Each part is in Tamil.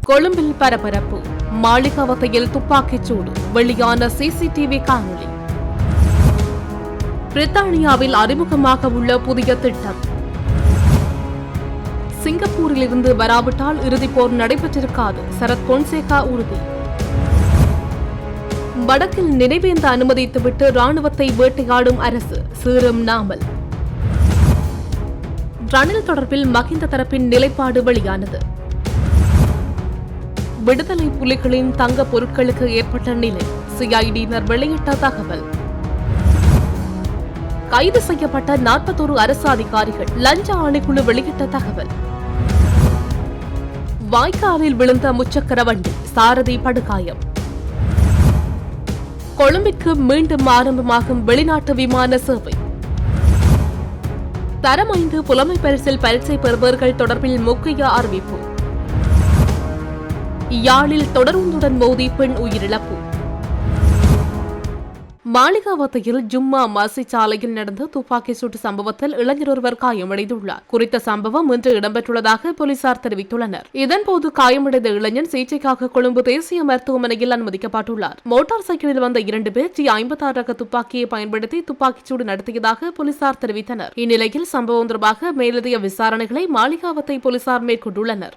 கொழும்பில் பரபரப்பு. மாளிகாவத்தையில் துப்பாக்கிச் சூடு. வெளியான சிசிடிவி காணொலி. பிரித்தானியாவில் அறிமுகமாக உள்ள புதிய திட்டம். சிங்கப்பூரிலிருந்து வராவிட்டால் இறுதிப் போர் நடைபெற்றிருக்காது. சரத் பொன்சேகா உறுதி. வடக்கில் நினைவேந்த அனுமதித்துவிட்டு ராணுவத்தை வேட்டையாடும் அரசு. சீரும் நாமல். ரணில் தொடர்பில் மஹிந்த தரப்பின் நிலைப்பாடு வெளியானது. விடுதலை புலிகளின் தங்க பொருட்களுக்கு ஏற்பட்ட நிலை. சிஐடியினர் வெளியிட்ட தகவல். கைது செய்யப்பட்ட 41 அரசு அதிகாரிகள். லஞ்ச ஆணைக்குழு வெளியிட்ட தகவல். வாய்க்காலில் விழுந்த முச்சக்கர வண்டி. சாரதி படுகாயம். கொழும்பிற்கு மீண்டும் ஆரம்பமாகும் வெளிநாட்டு விமான சேவை. தரம் 5 புலமை பரிசில் பரீட்சை பெறுபவர்கள் தொடர்பில் முக்கிய அறிவிப்பு. யாழில் தொடருந்துடன் மோதி பெண் உயிரிழப்பு. மாளிகாவத்தையில் ஜும்மா மஸ்ஜித் சாலையில் நடந்த துப்பாக்கிச் சூட்டு சம்பவத்தில் இளைஞர் ஒருவர் காயமடைந்துள்ளார். குறித்த சம்பவம் இன்று இடம்பெற்றுள்ளதாக போலீசார் தெரிவித்துள்ளனர். இதன்போது காயமடைந்த இளைஞன் சிகிச்சைக்காக கொழும்பு தேசிய மருத்துவமனையில் அனுமதிக்கப்பட்டுள்ளார். மோட்டார் சைக்கிளில் வந்த 2 பேர் G56 ரக துப்பாக்கியை பயன்படுத்தி துப்பாக்கிச் சூடு நடத்தியதாக போலீசார் தெரிவித்தனர். இந்நிலையில் சம்பவம் தொடர்பாக மேலதிக விசாரணைகளை மாளிகாவத்தை போலீசார் மேற்கொண்டுள்ளனர்.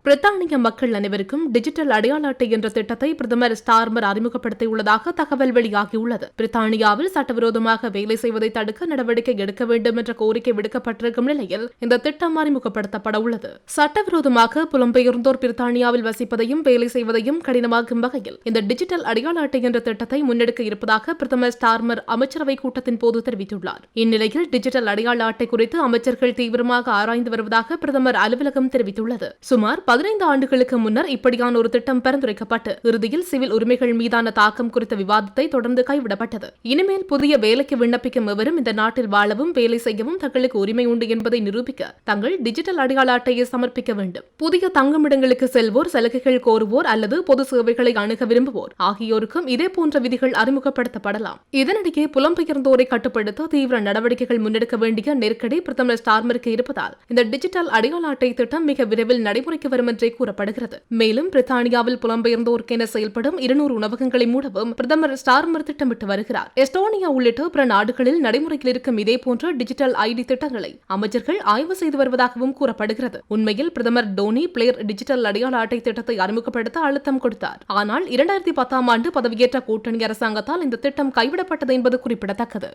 பிரித்தானிய மக்கள் அனைவருக்கும் டிஜிட்டல் அடையாள அட்டை என்ற திட்டத்தை பிரதமர் ஸ்டார்மர் அறிமுகப்படுத்தியுள்ளதாக தகவல் வெளியாகியுள்ளது. பிரித்தானியாவில் சட்டவிரோதமாக வேலை செய்வதை தடுக்க நடவடிக்கை எடுக்க வேண்டும் என்ற கோரிக்கை விடுக்கப்பட்டிருக்கும் நிலையில் இந்த திட்டம் அறிமுகப்படுத்தப்பட உள்ளது. சட்டவிரோதமாக புலம்பெயர்ந்தோர் பிரித்தானியாவில் வசிப்பதையும் வேலை செய்வதையும் கடினமாக்கும் வகையில் இந்த டிஜிட்டல் அடையாள அட்டை என்ற திட்டத்தை முன்னெடுக்க இருப்பதாக பிரதமர் ஸ்டார்மர் அமைச்சரவை கூட்டத்தின் போது தெரிவித்துள்ளார். இந்நிலையில் டிஜிட்டல் அடையாள அட்டை குறித்து அமைச்சர்கள் தீவிரமாக ஆராய்ந்து வருவதாக பிரதமர் அலுவலகம் தெரிவித்துள்ளது. சுமார் 15 ஆண்டுகளுக்கு முன்னர் இப்படியான ஒரு திட்டம் பரிந்துரைக்கப்பட்டு இறுதியில் சிவில் உரிமைகள் மீதான தாக்கம் குறித்த விவாதத்தை தொடர்ந்து கைவிடப்பட்டது. இனிமேல் புதிய வேலைக்கு விண்ணப்பிக்கும் எவரும் இந்த நாட்டில் வாழவும் வேலை செய்யவும் தங்களுக்கு உரிமை உண்டு என்பதை நிரூபிக்க தங்கள் டிஜிட்டல் அடையாள அட்டையை சமர்ப்பிக்க வேண்டும். புதிய தங்குமிடங்களுக்கு செல்வோர், சலுகைகள் கோருவோர் அல்லது பொது சேவைகளை அணுக விரும்புவோர் ஆகியோருக்கும் இதேபோன்ற விதிகள் அறிமுகப்படுத்தப்படலாம். இதனிடையே புலம்பெயர்ந்தோரை கட்டுப்படுத்த தீவிர நடவடிக்கைகள் முன்னெடுக்க வேண்டிய நெருக்கடி பிரதமர் ஸ்டார்மருக்கு இருப்பதால் இந்த டிஜிட்டல் அடையாள அட்டை திட்டம் மிக விரைவில் நடைமுறைக்கு வரும் என்றே கூறப்படுகிறது. மேலும் பிரித்தானியாவில் புலம்பெயர்ந்தோருக்கென செயல்படும் 200 உணவகங்களை மூடவும் பிரதமர் ஸ்டார்மர் திட்டமிட்டு வருகிறார். எஸ்டோனியா உள்ளிட்ட பிற நாடுகளில் நடைமுறையில் இருக்கும் இதேபோன்ற டிஜிட்டல் ஐடி திட்டங்களை அமைச்சர்கள் ஆய்வு செய்து வருவதாகவும் கூறப்படுகிறது. உண்மையில் பிரதமர் டோனி பிளேர் டிஜிட்டல் அடையாள அட்டை திட்டத்தை அறிமுகப்படுத்த அழுத்தம் கொடுத்தார். ஆனால் 2010ஆம் ஆண்டு பதவியேற்ற கூட்டணி அரசாங்கத்தால் இந்த திட்டம் கைவிடப்பட்டது என்பது குறிப்பிடத்தக்கது.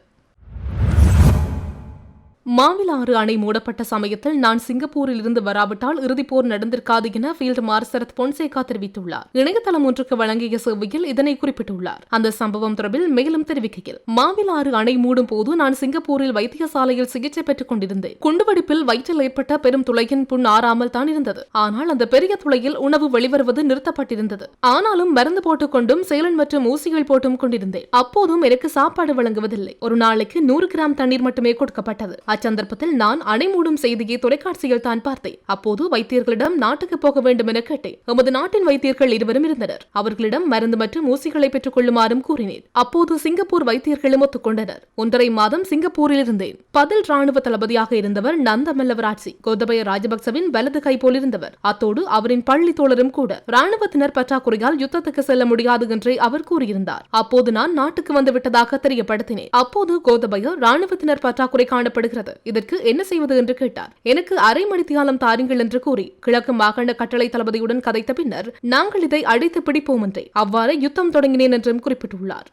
மாவிலாறு அணை மூடப்பட்ட சமயத்தில் நான் சிங்கப்பூரில் இருந்து வராவிட்டால் இறுதிப் போர் நடந்திருக்காது என ஃபீல்டு மார்ஷல் சரத் பொன்சேகா தெரிவித்துள்ளார். இணையதளம் ஒன்றுக்கு வழங்கிய சேவையில் இதனை குறிப்பிட்டுள்ளார். அந்த சம்பவம் தொடர்பில் மேலும் தெரிவிக்கையில், மாவிலாறு அணை மூடும் போது நான் சிங்கப்பூரில் வைத்தியசாலையில் சிகிச்சை பெற்றுக் கொண்டிருந்தேன். குண்டுவெடிப்பில் வயிற்றில் ஏற்பட்ட பெரும் துளையின் புண் ஆறாமல் தான் இருந்தது. ஆனால் அந்த பெரிய துளையில் உணவு வெளிவருவது நிறுத்தப்பட்டிருந்தது. ஆனாலும் மருந்து போட்டுக் கொண்டும் சேலன் மற்றும் ஊசிகள் போட்டும் கொண்டிருந்தேன். அப்போதும் எனக்கு சாப்பாடு வழங்குவதில்லை. ஒரு நாளைக்கு 100 கிராம் தண்ணீர் மட்டுமே கொடுக்கப்பட்டது. அச்சந்தர்ப்பத்தில் நான் அணை மூடும் செய்தியை தொலைக்காட்சியில் தான் பார்த்தேன். அப்போது வைத்தியர்களிடம் நாட்டுக்கு போக வேண்டும் என கேட்டேன். எமது நாட்டின் வைத்தியர்கள் 2 இருந்தனர். அவர்களிடம் மருந்து மற்றும் ஊசிகளை பெற்றுக் கொள்ளுமாறும் கூறினேன். அப்போது சிங்கப்பூர் வைத்தியர்களும் ஒத்துக்கொண்டனர். 1.5 மாதம் சிங்கப்பூரில் இருந்தேன். பதில் ராணுவ தளபதியாக இருந்தவர் நந்தமல்லவராட்சி கோத்தபய ராஜபக்சவின் வலது கை போல் இருந்தவர். அத்தோடு அவரின் பள்ளி தோழரும் கூட. ராணுவத்தினர் பற்றாக்குறையால் யுத்தத்துக்கு செல்ல முடியாது என்றே அவர் கூறியிருந்தார். அப்போது நான் நாட்டுக்கு வந்து விட்டதாக தெரியப்படுத்தினேன். அப்போது கோத்தபய ராணுவத்தினர் பற்றாக்குறை காணப்படுகிறது. இதற்கு என்ன செய்வது என்று கேட்டார். எனக்கு அரை மணித்தியாலம் தாருங்கள் என்று கூறி கிழக்கு மாகாண கட்டளை தளபதியுடன் கதைத்த பின்னர் நாங்கள் இதை அடித்து பிடிப்போம் என்றே அவ்வாறு யுத்தம் தொடங்கினேன் என்றும் குறிப்பிட்டுள்ளார்.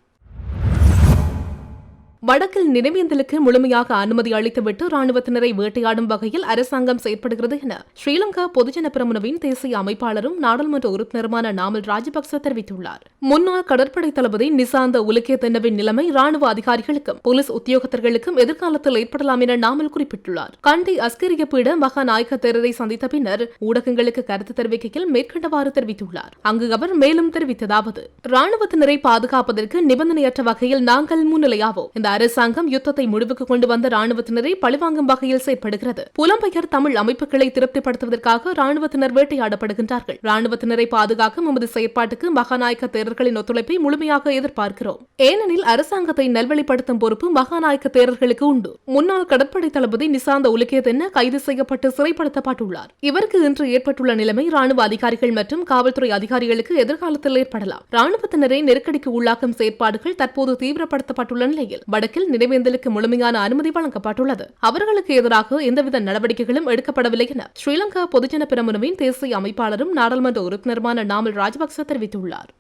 வடக்கில் நினைவேந்தலுக்கு முழுமையாக அனுமதி அளித்துவிட்டு ராணுவத்தினரை வேட்டையாடும் வகையில் அரசாங்கம் செயற்படுகிறது என ஸ்ரீலங்கா பொதுஜன பெரமுனவின் தேசிய அமைப்பாளரும் நாடாளுமன்ற உறுப்பினருமான நாமல் ராஜபக்ச தெரிவித்துள்ளார். முன்னாள் கடற்படை தளபதி நிசாந்த உலுகேதென்னவின் நிலைமை ராணுவ அதிகாரிகளுக்கும் போலீஸ் உத்தியோகத்தர்களுக்கும் எதிர்காலத்தில் ஏற்படலாம் என நாமல் குறிப்பிட்டுள்ளார். கண்டி அஸ்கரிய பீட மகாநாயக்க தேரரை சந்தித்த பின்னர் ஊடகங்களுக்கு கருத்து தெரிவிக்கையில் மேற்கண்டவாறு தெரிவித்துள்ளார். அங்கு அவர் மேலும் தெரிவித்ததாவது, ராணுவத்தினரை பாதுகாப்பதற்கு நிபந்தனையற்ற வகையில் நாங்கள் முன்னிலையாவோம். இந்த அரசாங்கம் யுத்தத்தை முடிவுக்கு கொண்டு வந்த ராணுவத்தினரை பழிவாங்கும் வகையில் செயற்படுகிறது. புலம்பெயர் தமிழ் அமைப்புகளை திருப்திப்படுத்துவதற்காக ராணுவத்தினர் வேட்டையாடப்படுகின்றார்கள். ராணுவத்தினரை பாதுகாக்கும் எமது செயற்பாட்டுக்கு மகாநாயக்க தேரர்களின் ஒத்துழைப்பை முழுமையாக எதிர்பார்க்கிறோம். ஏனெனில் அரசாங்கத்தை நல்வழிப்படுத்தும் பொறுப்பு மகாநாயக்க தேரர்களுக்கு உண்டு. முன்னாள் கடற்படை தளபதி நிசாந்த உலகேதென்ன கைது செய்யப்பட்டு சிறைப்படுத்தப்பட்டுள்ளார். இவருக்கு இன்று ஏற்பட்டுள்ள நிலைமை ராணுவ அதிகாரிகள் மற்றும் காவல்துறை அதிகாரிகளுக்கு எதிர்காலத்தில் ஏற்படலாம். ராணுவத்தினரை நெருக்கடிக்கு உள்ளாக்கும் செயற்பாடுகள் தற்போது தீவிரப்படுத்தப்பட்டுள்ள நிலையில் வடக்கில் நினைவேந்தலுக்கு முழுமையான அனுமதி வழங்கப்பட்டுள்ளது. அவர்களுக்கு எதிராக எந்தவித நடவடிக்கைகளும் எடுக்கப்படவில்லை என ஸ்ரீலங்கா பொதுஜன பெரமுனவின் தேசிய அமைப்பாளரும் நாடாளுமன்ற உறுப்பினருமான நாமல் ராஜபக்ச தெரிவித்துள்ளார்.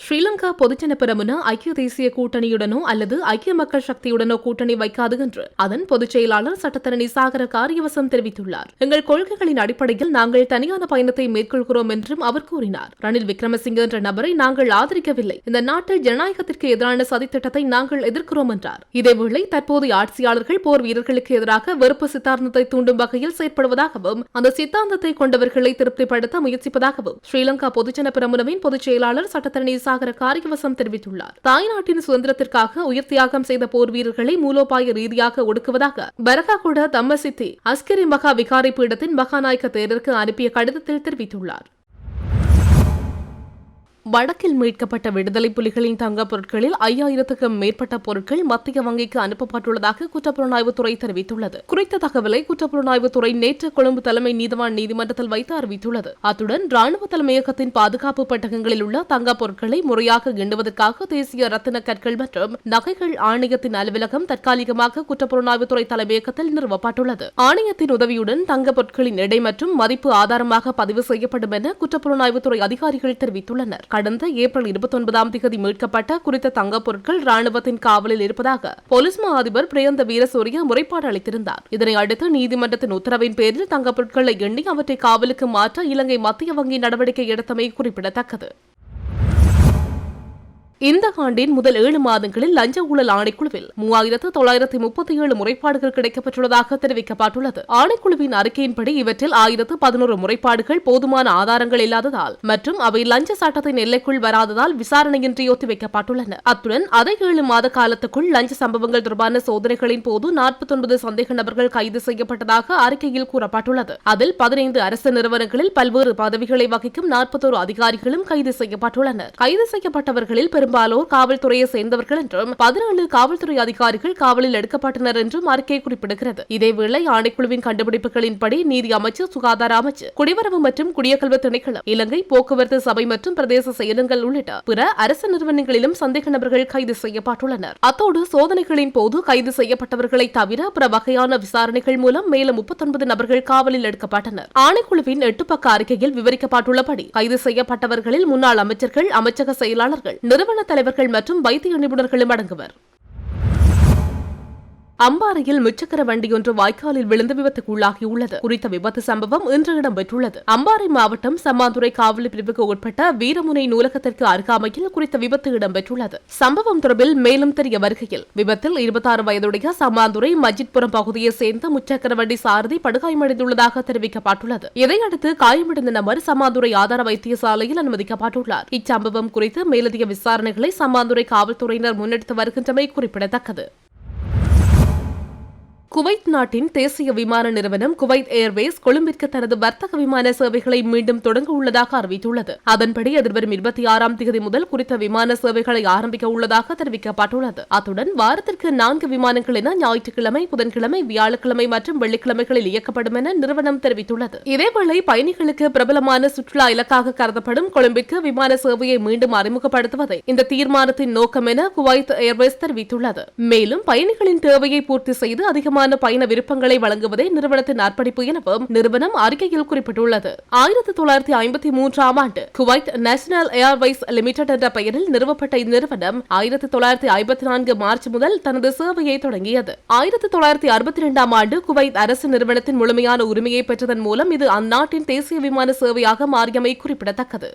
ஸ்ரீலங்கா பொதுஜன பெரமுன ஐக்கிய தேசிய கூட்டணியுடனோ அல்லது ஐக்கிய மக்கள் சக்தியுடனோ கூட்டணி வைக்காது என்று அதன் பொதுச் செயலாளர் சட்டத்தரணி சாகர காரியவசம் தெரிவித்துள்ளார். எங்கள் கொள்கைகளின் அடிப்படையில் நாங்கள் தனியான பயணத்தை மேற்கொள்கிறோம் என்றும் அவர் கூறினார். ரணில் விக்ரமசிங்க என்ற நபரை நாங்கள் ஆதரிக்கவில்லை. இந்த நாட்டில் ஜனநாயகத்திற்கு எதிரான சதித்திட்டத்தை நாங்கள் எதிர்க்கிறோம் என்றார். இதேவேளை தற்போதைய ஆட்சியாளர்கள் போர் வீரர்களுக்கு எதிராக வெறுப்பு சித்தாந்தத்தை தூண்டும் வகையில் செயற்படுவதாகவும் அந்த சித்தாந்தத்தை கொண்டவர்களை திருப்திப்படுத்த முயற்சிப்பதாகவும் ஸ்ரீலங்கா பொதுஜன பெரமுனவின் பொதுச் செயலாளர் சட்டத்தரணி சாகர காரியவசம் தெரிவித்துள்ளார். தாய்நாட்டின் சுதந்திரத்திற்காக உயிர் தியாகம் செய்த போர் வீரர்களை மூலோபாய ரீதியாக ஒடுக்குவதாக பரகாகுட தம்மசித்தி அஸ்கரி மகா விகாரை பீடத்தின் மகாநாயக்க தேரருக்கு அனுப்பிய கடிதத்தில் தெரிவித்துள்ளார். வடக்கில் மீட்கப்பட்ட விடுதலை புலிகளின் தங்கப் பொருட்களில் 5000க்கும் மேற்பட்ட பொருட்கள் மத்திய வங்கிக்கு அனுப்பப்பட்டுள்ளதாக குற்றப்புலனாய்வுத்துறை தெரிவித்துள்ளது. குறித்த தகவலை குற்றப்புலனாய்வுத்துறை நேற்று கொழும்பு தலைமை நீதிவான் நீதிமன்றத்தில் வைத்து அறிவித்துள்ளது. அத்துடன் ராணுவ தலைமையகத்தின் பாதுகாப்பு பெட்டகங்களில் உள்ள தங்கப் பொருட்களை முறையாக எண்ணுவதற்காக தேசிய ரத்தின கற்கள் மற்றும் நகைகள் ஆணையத்தின் அலுவலகம் தற்காலிகமாக குற்றப்புலனாய்வுத்துறை தலைமையகத்தில் நிறுவப்பட்டுள்ளது. ஆணையத்தின் உதவியுடன் தங்கப் பொருட்களின் எடை மற்றும் மதிப்பு ஆதாரமாக பதிவு செய்யப்படும் என குற்றப்புலனாய்வுத்துறை அதிகாரிகள் தெரிவித்துள்ளனர். கடந்த ஏப்ரல் 29ஆம் தேதி மீட்கப்பட்ட குறித்த தங்கப் பொருட்கள் ராணுவத்தின் காவலில் இருப்பதாக போலீஸ் மா அதிபர் பிரியந்த வீரசூரிய முறைப்பாடு அளித்திருந்தார். இதனை அடுத்து நீதிமன்றத்தின் உத்தரவின் பேரில் தங்கப் பொருட்களை எண்ணி அவற்றை காவலுக்கு மாற்ற இலங்கை மத்திய வங்கி நடவடிக்கை எடுத்தமை குறிப்பிடத்தக்கது. இந்த ஆண்டின் முதல் 7 மாதங்களில் லஞ்ச ஊழல் ஆணைக்குழுவில் 3937 முறைப்பாடுகள் கிடைக்கப்பட்டுள்ளதாக தெரிவிக்கப்பட்டுள்ளது. ஆணைக்குழுவின் அறிக்கையின்படி இவற்றில் 1011 முறைப்பாடுகள் போதுமான ஆதாரங்கள் இல்லாததால் மற்றும் அவை லஞ்ச சட்டத்தின் எல்லைக்குள் வராததால் விசாரணையின்றி ஒத்திவைக்கப்பட்டுள்ளன. அத்துடன் அதை 7 மாத காலத்துக்குள் லஞ்ச சம்பவங்கள் தொடர்பான சோதனைகளின் போது 49 சந்தேக நபர்கள் கைது செய்யப்பட்டதாக அறிக்கையில் கூறப்பட்டுள்ளது. அதில் 15 அரசு நிறுவனங்களில் பல்வேறு பதவிகளை வகிக்கும் 41 அதிகாரிகளும் கைது செய்யப்பட்டுள்ளனர். கைது செய்யப்பட்டவர்களில் பெரும்பாலோர் காவல்துறையை சேர்ந்தவர்கள் என்றும் 17 காவல்துறை அதிகாரிகள் காவலில் எடுக்கப்பட்டனர் என்றும் அறிக்கை குறிப்பிடுகிறது. இதேவேளை ஆணைக்குழுவின் கண்டுபிடிப்புகளின்படி நீதி அமைச்சு, சுகாதார அமைச்சு, குடிவரவு மற்றும் குடியகல்வு திணைக்களம், இலங்கை போக்குவரத்து சபை மற்றும் பிரதேச செயலகங்கள் உள்ளிட்ட பிற அரசு நிறுவனங்களிலும் சந்தேக நபர்கள் கைது செய்யப்பட்டுள்ளனர். அத்தோடு சோதனைகளின் போது கைது செய்யப்பட்டவர்களை தவிர பிற வகையான விசாரணைகள் மூலம் மேலும் 39 நபர்கள் காவலில் எடுக்கப்பட்டனர். ஆணைக்குழுவின் 8 பக்க அறிக்கையில் விவரிக்கப்பட்டுள்ளபடி கைது செய்யப்பட்டவர்களில் முன்னாள் அமைச்சர்கள், அமைச்சக செயலாளர்கள், நிறுவன தலைவர்கள் மற்றும் வைத்திய நிபுணர்களும் அடங்குவர். அம்பாறையில் முச்சக்கர வண்டியொன்று வாய்க்காலில் விழுந்து விபத்துக்குள்ளாகியுள்ளது. குறித்த விபத்து சம்பவம் இன்று இடம்பெற்றுள்ளது. அம்பாறை மாவட்டம் சம்மாந்துறை காவல் பிரிவுக்கு உட்பட்ட வீரமுனை நூலகத்திற்கு அருகாமையில் குறித்த விபத்து இடம்பெற்றுள்ளது. சம்பவம் தொடர்பில் மேலும் தெரிய வருகையில் விபத்தில் 26 வயதுடைய சம்மாந்துறை மஜித்புரம் பகுதியை சேர்ந்த முச்சக்கர வண்டி சாரதி படுகாயமடைந்துள்ளதாக தெரிவிக்கப்பட்டுள்ளது. இதையடுத்து காயமடைந்த நபர் சம்மாந்துறை ஆதார வைத்தியசாலையில் அனுமதிக்கப்பட்டுள்ளார். இச்சம்பவம் குறித்து மேலதிக விசாரணைகளை சம்மாந்துறை காவல்துறையினர் முன்னெடுத்து வருகின்றமை குறிப்பிடத்தக்கது. குவைத் நாட்டின் தேசிய விமான நிறுவனம் குவைத் ஏர்வேஸ் கொழும்பிற்கு தனது வர்த்தக விமான சேவைகளை மீண்டும் தொடங்க உள்ளதாக அறிவித்துள்ளது. அதன்படி எதிர்வரும் 26ஆம் தேதி முதல் குறித்த விமான சேவைகளை ஆரம்பிக்க உள்ளதாக தெரிவிக்கப்பட்டுள்ளது. அத்துடன் வாரத்திற்கு 4 விமானங்கள் என ஞாயிற்றுக்கிழமை, புதன்கிழமை, வியாழக்கிழமை மற்றும் வெள்ளிக்கிழமைகளில் இயக்கப்படும் என நிறுவனம் தெரிவித்துள்ளது. இதேவேளை பயணிகளுக்கு பிரபலமான சுற்றுலா இலக்காக கருதப்படும் கொழும்பிற்கு விமான சேவையை மீண்டும் அறிமுகப்படுத்துவதே இந்த தீர்மானத்தின் நோக்கம் என குவைத் ஏர்வேஸ் தெரிவித்துள்ளது. மேலும் பயணிகளின் தேவையை பூர்த்தி செய்து அதிகமான பயண விருப்பங்களை வழங்குவதே நிறுவனத்தின் அர்ப்பணிப்பு எனவும் நிறுவனம் அறிக்கையில் குறிப்பிட்டுள்ளது. 1953ஆம் ஆண்டு குவைத் நேஷனல் ஏர்வேஸ் லிமிடெட் என்ற பெயரில் நிறுவப்பட்ட இந்நிறுவனம் 1954 மார்ச் முதல் தனது சேவையை தொடங்கியது. 1962ஆம் ஆண்டு குவைத் அரசு நிறுவனத்தின் முழுமையான உரிமையை பெற்றதன் மூலம் இது அந்நாட்டின் தேசிய விமான சேவையாக மாறியமை குறிப்பிடத்தக்கது.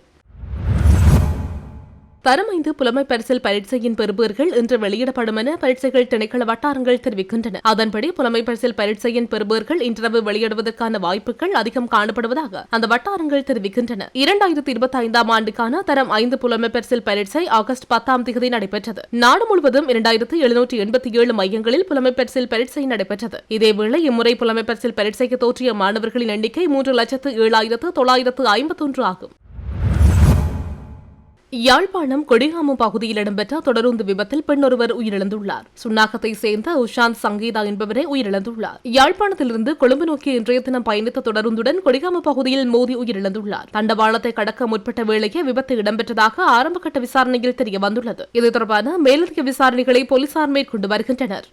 தரம் 5 புலமை பரிசில் பரீட்சையின் பெறுபேறுகள் இன்று வெளியிடப்படும் என பரீட்சைகள் திணைக்கள வட்டாரங்கள் தெரிவிக்கின்றன. அதன்படி புலமை பரிசில் பரீட்சையின் பெறுபேறுகள் இன்றிரவு வெளியிடுவதற்கான வாய்ப்புகள் அதிகம் காணப்படுவதாக அந்த வட்டாரங்கள் தெரிவிக்கின்றன. 2025ஆம் ஆண்டுக்கான தரம் 5 புலமை பரிசில் பரீட்சை ஆகஸ்ட் 10ஆம் தேதி நடைபெற்றது. நாடு முழுவதும் 2787 மையங்களில் புலமை பரிசில் பரீட்சை நடைபெற்றது. இதேவேளை இம்முறை புலமை பரிசில் பரீட்சைக்கு தோற்றிய மாணவர்களின் எண்ணிக்கை 3,07,951 ஆகும். யாழ்ப்பாணம் கொடிகாமு பகுதியில் இடம்பெற்ற தொடருந்து விபத்தில் பெண் ஒருவர் உயிரிழந்துள்ளார். சுன்னாகத்தை சேர்ந்த உஷாந்த் சங்கீதா என்பவரே உயிரிழந்துள்ளார். யாழ்ப்பாணத்திலிருந்து கொழும்பு நோக்கி இன்றைய தினம் பயணித்த தொடருந்துடன் கொடிகாமு பகுதியில் மோதி உயிரிழந்துள்ளார். தண்டவாளத்தை கடக்க முற்பட்ட வேளையே விபத்து இடம்பெற்றதாக ஆரம்பகட்ட விசாரணையில் தெரியவந்துள்ளது. இது தொடர்பான மேலதிக விசாரணைகளை போலீசார் மேற்கொண்டு வருகின்றனர்.